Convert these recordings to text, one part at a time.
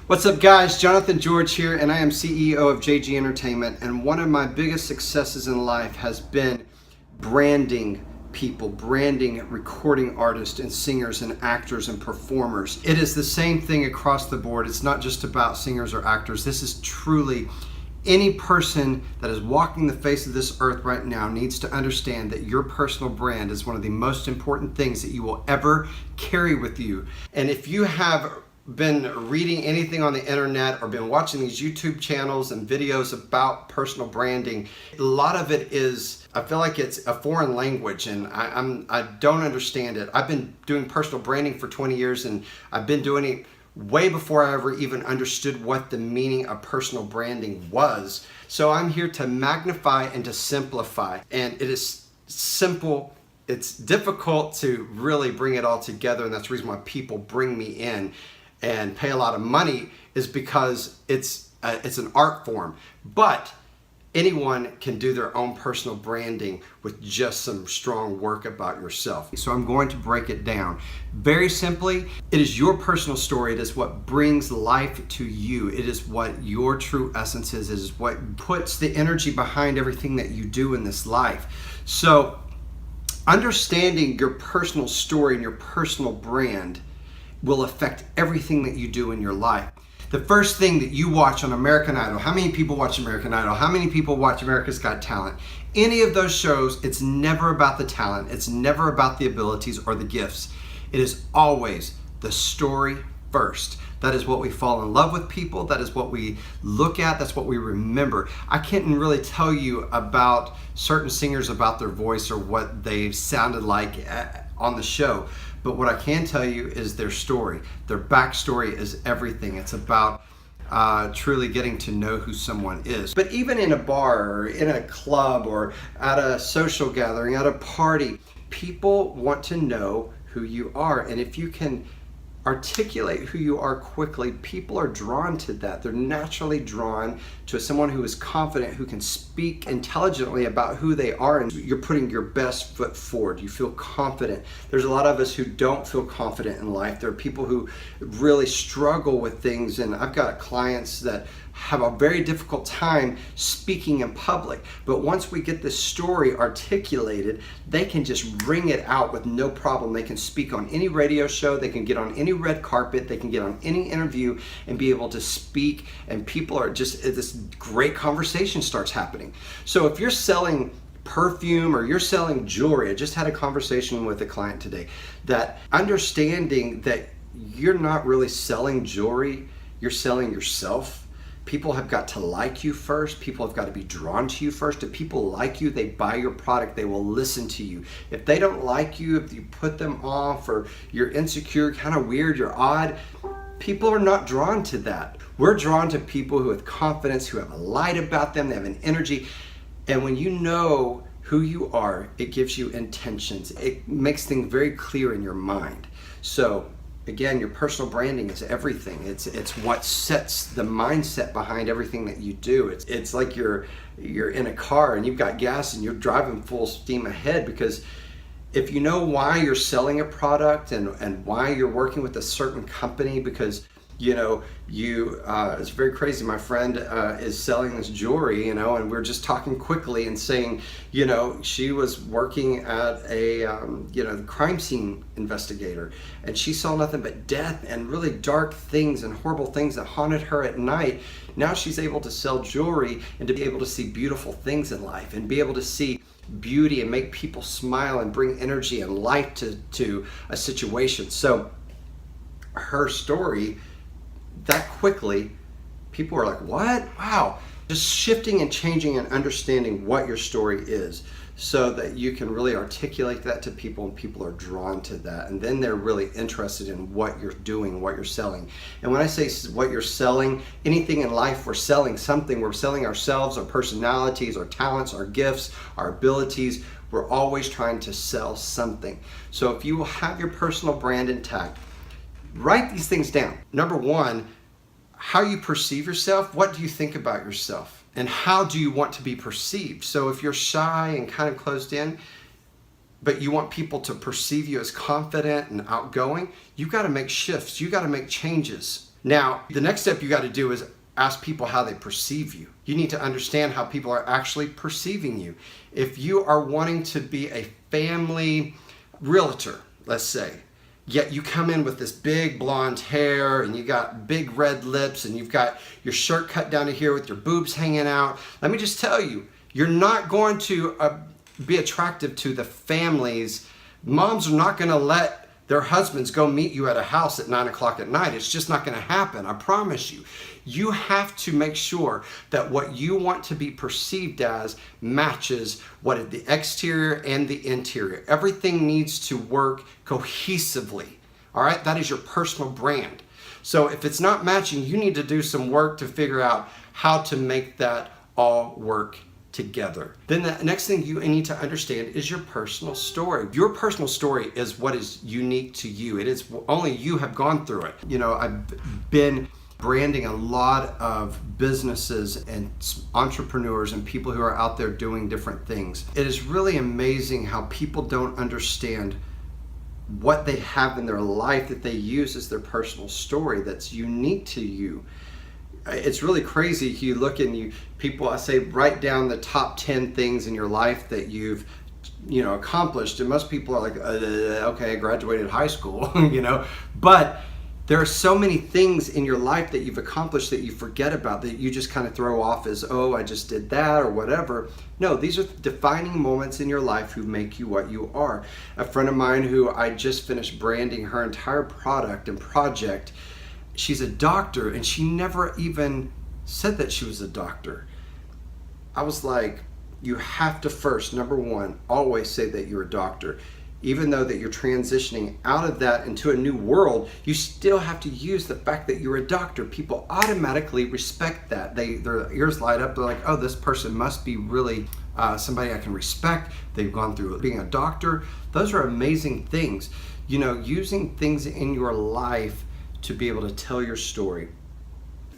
What's up, guys? Jonathan George here, and I am CEO of JG Entertainment. And one of my biggest successes in life has been branding people, branding recording artists and singers and actors and performers. It is the same thing across the board. It's not just about singers or actors. This is truly any person that is walking the face of this earth right now needs to understand that your personal brand is one of the most important things that you will ever carry with you. And if you have been reading anything on the internet or been watching these YouTube channels and videos about personal branding, a lot of it is, I feel like it's a foreign language, and I don't understand it. I've been doing personal branding for 20 years, and I've been doing it way before I ever even understood what the meaning of personal branding was. So I'm here to magnify and to simplify. And it is simple. It's difficult to really bring it all together, and that's the reason why people bring me in and pay a lot of money, is because it's an art form. But anyone can do their own personal branding with just some strong work about yourself. So I'm going to break it down. Very simply, it is your personal story. It is what brings life to you. It is what your true essence is. It is what puts the energy behind everything that you do in this life. So understanding your personal story and your personal brand will affect everything that you do in your life. The first thing that you watch on American Idol, how many people watch American Idol? How many people watch America's Got Talent? Any of those shows, it's never about the talent. It's never about the abilities or the gifts. It is always the story first. That is what we fall in love with people. That is what we look at. That's what we remember. I can't really tell you about certain singers, about their voice or what they sounded like on the show. But what I can tell you is their story. Their backstory is everything. It's about truly getting to know who someone is. But even in a bar or in a club or at a social gathering, at a party, people want to know who you are. And if you can articulate who you are quickly, people are drawn to that. They're naturally drawn to someone who is confident, who can speak intelligently about who they are, and you're putting your best foot forward. You feel confident. There's a lot of us who don't feel confident in life. There are people who really struggle with things, and I've got clients that have a very difficult time speaking in public. But once we get this story articulated, they can just bring it out with no problem. They can speak on any radio show, they can get on any red carpet, they can get on any interview and be able to speak, and people are just, this great conversation starts happening. So if you're selling perfume or you're selling jewelry, I just had a conversation with a client today, that understanding that you're not really selling jewelry, you're selling yourself. People have got to like you first. People have got to be drawn to you first. If people like you, they buy your product, they will listen to you. If they don't like you, if you put them off or you're insecure, kind of weird, you're odd, people are not drawn to that. We're drawn to people who have confidence, who have a light about them, they have an energy. And when you know who you are, it gives you intentions. It makes things very clear in your mind. So again, your personal branding is everything. It's what sets the mindset behind everything that you do. It's like you're in a car and you've got gas and you're driving full steam ahead, because if you know why you're selling a product and why you're working with a certain company, because it's very crazy. My friend is selling this jewelry, and we're just talking quickly and saying, she was working at a, crime scene investigator, and she saw nothing but death and really dark things and horrible things that haunted her at night. Now she's able to sell jewelry and to be able to see beautiful things in life and be able to see beauty and make people smile and bring energy and life to a situation. So her story, that quickly, people are like, what? Wow. Just shifting and changing and understanding what your story is so that you can really articulate that to people, and people are drawn to that. And then they're really interested in what you're doing, what you're selling. And when I say what you're selling, anything in life, we're selling something. We're selling ourselves, our personalities, our talents, our gifts, our abilities. We're always trying to sell something. So if you will have your personal brand intact, write these things down. Number one, how you perceive yourself. What do you think about yourself? And how do you want to be perceived? So if you're shy and kind of closed in, but you want people to perceive you as confident and outgoing, you got to make shifts. You got to make changes. Now, the next step you got to do is ask people how they perceive you. You need to understand how people are actually perceiving you. If you are wanting to be a family realtor, let's say, yet you come in with this big blonde hair and you got big red lips and you've got your shirt cut down to here with your boobs hanging out, let me just tell you, you're not going to be attractive to the families. Moms are not going to let their husbands go meet you at a house at 9 o'clock at night. It's just not going to happen. I promise you. You have to make sure that what you want to be perceived as matches what the exterior and the interior. Everything needs to work cohesively. All right? That is your personal brand. So if it's not matching, you need to do some work to figure out how to make that all work together. Then the next thing you need to understand is your personal story. Your personal story is what is unique to you. It is only you have gone through it. You know, I've been branding a lot of businesses and entrepreneurs and people who are out there doing different things. It is really amazing how people don't understand what they have in their life that they use as their personal story that's unique to you. It's really crazy. You look and people, I say, write down the top 10 things in your life that you've, accomplished. And most people are like, okay, I graduated high school, but there are so many things in your life that you've accomplished that you forget about, that you just kind of throw off as, oh, I just did that or whatever. No, these are defining moments in your life who make you what you are. A friend of mine who I just finished branding her entire product and project, she's a doctor, and she never even said that she was a doctor. I was like, you have to first, number one, always say that you're a doctor. Even though that you're transitioning out of that into a new world, you still have to use the fact that you're a doctor. People automatically respect that. Their ears light up. They're like, oh, this person must be really somebody I can respect. They've gone through being a doctor. Those are amazing things. Using things in your life to be able to tell your story.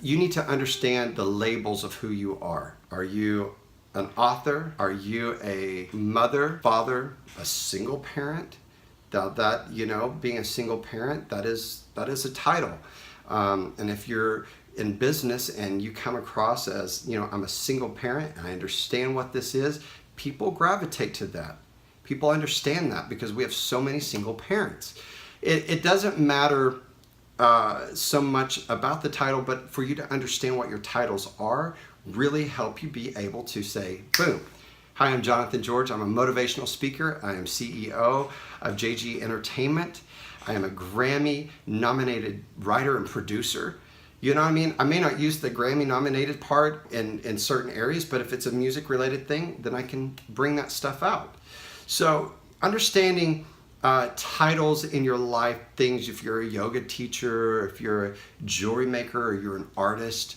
You need to understand the labels of who you are. Are you an author? Are you a mother, father, a single parent? That being a single parent, that is a title. And if you're in business and you come across as, I'm a single parent and I understand what this is, people gravitate to that. People understand that because we have so many single parents. It doesn't matter so much about the title, but for you to understand what your titles are really help you be able to say, boom. Hi, I'm Jonathan George. I'm a motivational speaker. I am CEO of JG Entertainment. I am a Grammy-nominated writer and producer. You know what I mean? I may not use the Grammy-nominated part in certain areas, but if it's a music-related thing, then I can bring that stuff out. So understanding titles in your life, things, if you're a yoga teacher, if you're a jewelry maker, or you're an artist,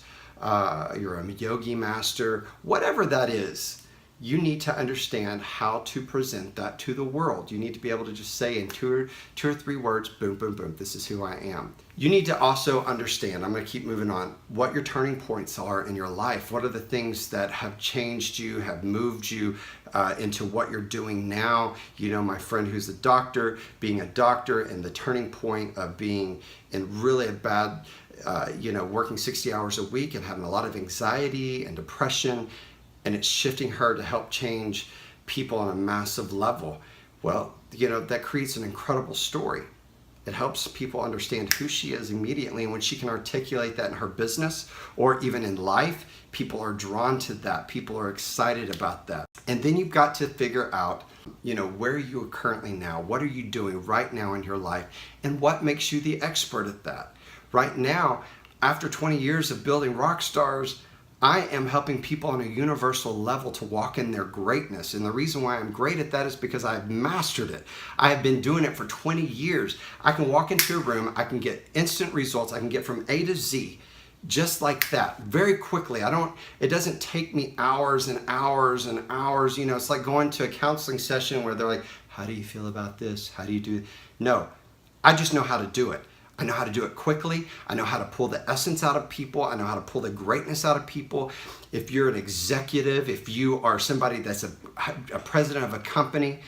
you're a yogi master, whatever that is, you need to understand how to present that to the world. You need to be able to just say in two or three words, boom, boom, boom, this is who I am. You need to also understand, I'm going to keep moving on, what your turning points are in your life. What are the things that have changed you, have moved you into what you're doing now? My friend who's a doctor, being a doctor, and the turning point of being in really a bad, working 60 hours a week and having a lot of anxiety and depression, and it's shifting her to help change people on a massive level. Well, that creates an incredible story. It helps people understand who she is immediately, and when she can articulate that in her business or even in life, people are drawn to that. People are excited about that. And then you've got to figure out, where you are currently now. What are you doing right now in your life? And what makes you the expert at that? Right now, after 20 years of building rock stars, I am helping people on a universal level to walk in their greatness. And the reason why I'm great at that is because I've mastered it. I have been doing it for 20 years. I can walk into a room, I can get instant results. I can get from A to Z just like that, very quickly. It doesn't take me hours and hours and hours. It's like going to a counseling session where they're like, how do you feel about this? How do you do it? No, I just know how to do it. I know how to do it quickly. I know how to pull the essence out of people. I know how to pull the greatness out of people. If you're an executive, if you are somebody that's a president of a company,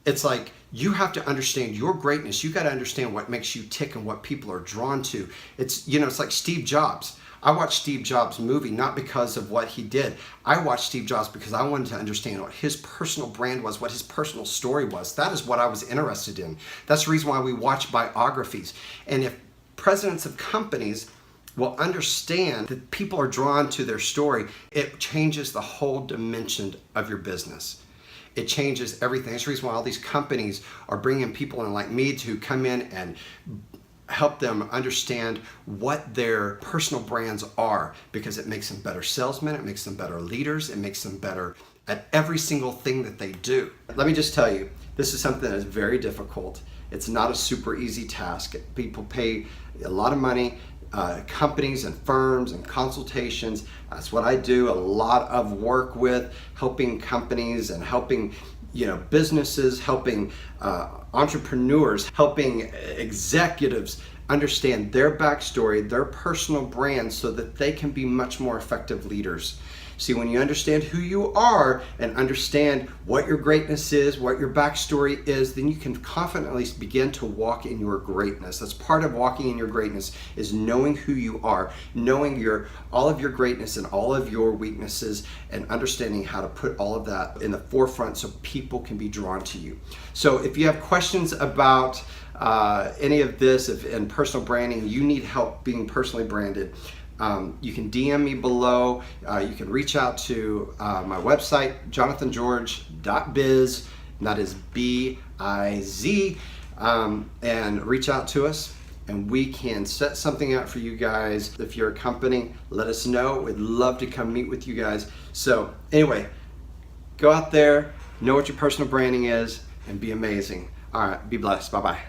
It's like you have to understand your greatness. You got to understand what makes you tick and what people are drawn to. It's, you know, it's like Steve Jobs. I watched Steve Jobs' movie not because of what he did. I watched Steve Jobs because I wanted to understand what his personal brand was, what his personal story was. That is what I was interested in. That's the reason why we watch biographies. And if presidents of companies will understand that people are drawn to their story, it changes the whole dimension of your business. It changes everything. That's the reason why all these companies are bringing people in like me to come in and help them understand what their personal brands are, because it makes them better salesmen, it makes them better leaders, it makes them better at every single thing that they do. Let me just tell you, this is something that is very difficult. It's not a super easy task. People pay a lot of money, companies and firms and consultations. That's what I do a lot of work with, helping companies and helping businesses, helping entrepreneurs, helping executives understand their backstory, their personal brand, so that they can be much more effective leaders. See, when you understand who you are and understand what your greatness is, what your backstory is, then you can confidently begin to walk in your greatness. That's part of walking in your greatness, is knowing who you are, knowing all of your greatness and all of your weaknesses, and understanding how to put all of that in the forefront so people can be drawn to you. So if you have questions about any of this, if in personal branding, you need help being personally branded, you can DM me below. You can reach out to my website, jonathangeorge.biz, and that is B-I-Z, and reach out to us, and we can set something out for you guys. If you're a company, let us know. We'd love to come meet with you guys. So anyway, go out there, know what your personal branding is, and be amazing. All right, be blessed. Bye-bye.